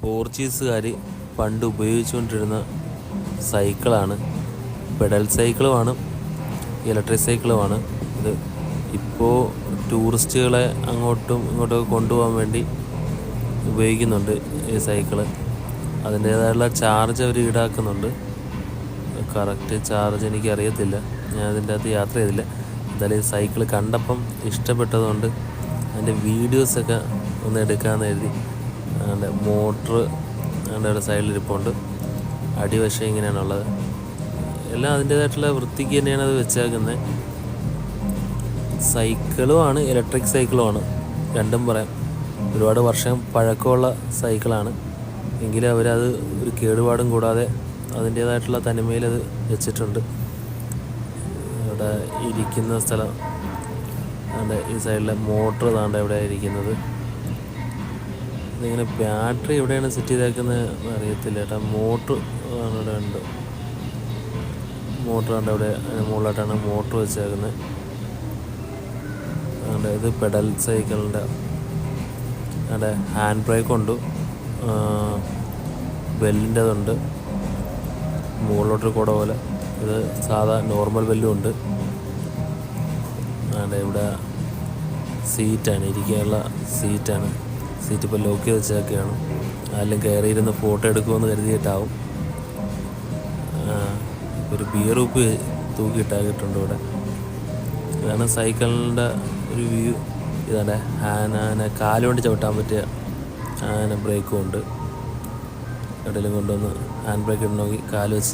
പോർച്ചുഗീസുകാർ പണ്ട് ഉപയോഗിച്ചുകൊണ്ടിരുന്ന സൈക്കിളാണ്. പെഡൽ സൈക്കിളുമാണ്, ഇലക്ട്രിക് സൈക്കിളുമാണ് ഇത്. ഇപ്പോൾ ടൂറിസ്റ്റുകളെ അങ്ങോട്ടും ഇങ്ങോട്ടും കൊണ്ടുപോകാൻ വേണ്ടി ഉപയോഗിക്കുന്നുണ്ട് ഈ സൈക്കിള്. അതിൻ്റേതായുള്ള ചാർജ് അവർ ഈടാക്കുന്നുണ്ട്. കറക്റ്റ് ചാർജ് എനിക്കറിയത്തില്ല, ഞാൻ അതിൻ്റെ അകത്ത് യാത്ര ചെയ്തില്ല. എന്തായാലും ഈ സൈക്കിൾ കണ്ടപ്പം ഇഷ്ടപ്പെട്ടതുകൊണ്ട് അതിൻ്റെ വീഡിയോസൊക്കെ ഒന്ന് എടുക്കാമെന്ന് എഴുതി. അതിൻ്റെ മോട്ടർ അതിൻ്റെ ഒരു സൈഡിലിരിപ്പുണ്ട്. അടിവശം ഇങ്ങനെയാണുള്ളത്. എല്ലാം അതിൻ്റേതായിട്ടുള്ള വൃത്തിക്ക് തന്നെയാണ് അത് വെച്ചേക്കുന്നത്. സൈക്കിളുമാണ്, ഇലക്ട്രിക് സൈക്കിളുമാണ്, രണ്ടും പറയാം. ഒരുപാട് വർഷം പഴക്കമുള്ള സൈക്കിളാണ്. എങ്കിലും അവരത് ഒരു കേടുപാടും കൂടാതെ അതിൻ്റേതായിട്ടുള്ള തനിമയിൽ അത് വെച്ചിട്ടുണ്ട്. ഇവിടെ ഇരിക്കുന്ന സ്ഥലം അതിൻ്റെ ഈ സൈഡിലെ മോട്ടർ താണ്ട എവിടെ ഇരിക്കുന്നത്. ഇതിങ്ങനെ ബാറ്ററി എവിടെയാണ് സെറ്റ് ചെയ്തേക്കുന്നത് അറിയത്തില്ല കേട്ടോ. മോട്ടർ ഇവിടെ ഉണ്ട്. മോട്ടർ കണ്ട് അവിടെ മുകളിലായിട്ടാണ് മോട്ടർ വെച്ചേക്കുന്നത്. അതുകൊണ്ട് ഇത് പെഡൽ സൈക്കിളിൻ്റെ അവിടെ ഹാൻഡ് ബ്രേക്ക് ഉണ്ട്, ബെല്ലിൻ്റെതുണ്ട്, മുകളിലോട്ടൊരു കുട പോലെ. ഇത് സാധാ നോർമൽ ബെല്ലും ഉണ്ട്. അവിടെ ഇവിടെ സീറ്റാണ്, ഇരിക്കാനുള്ള സീറ്റാണ്. സീറ്റ് ഇപ്പോൾ ലോക്ക് ചെയ്ത് വെച്ചൊക്കെയാണ്. ആരെങ്കിലും കയറിയിരുന്ന് ഫോട്ടോ എടുക്കുമെന്ന് കരുതിയിട്ടാവും. ഒരു ബിയർ ഉപ്പ് തൂക്കിയിട്ടാക്കിയിട്ടുണ്ട് ഇവിടെ. ഇതാണ് സൈക്കിളിൻ്റെ ഒരു വ്യൂ. ഇതാണ് ആന കാലുകൊണ്ട് ചവിട്ടാൻ പറ്റിയ ആന ബ്രേക്കും ഉണ്ട്. എവിടെയെങ്കിലും കൊണ്ടുവന്ന് ഹാൻഡ് ബ്രേക്ക് ഇട്ട് നോക്കി കാല് വെച്ച്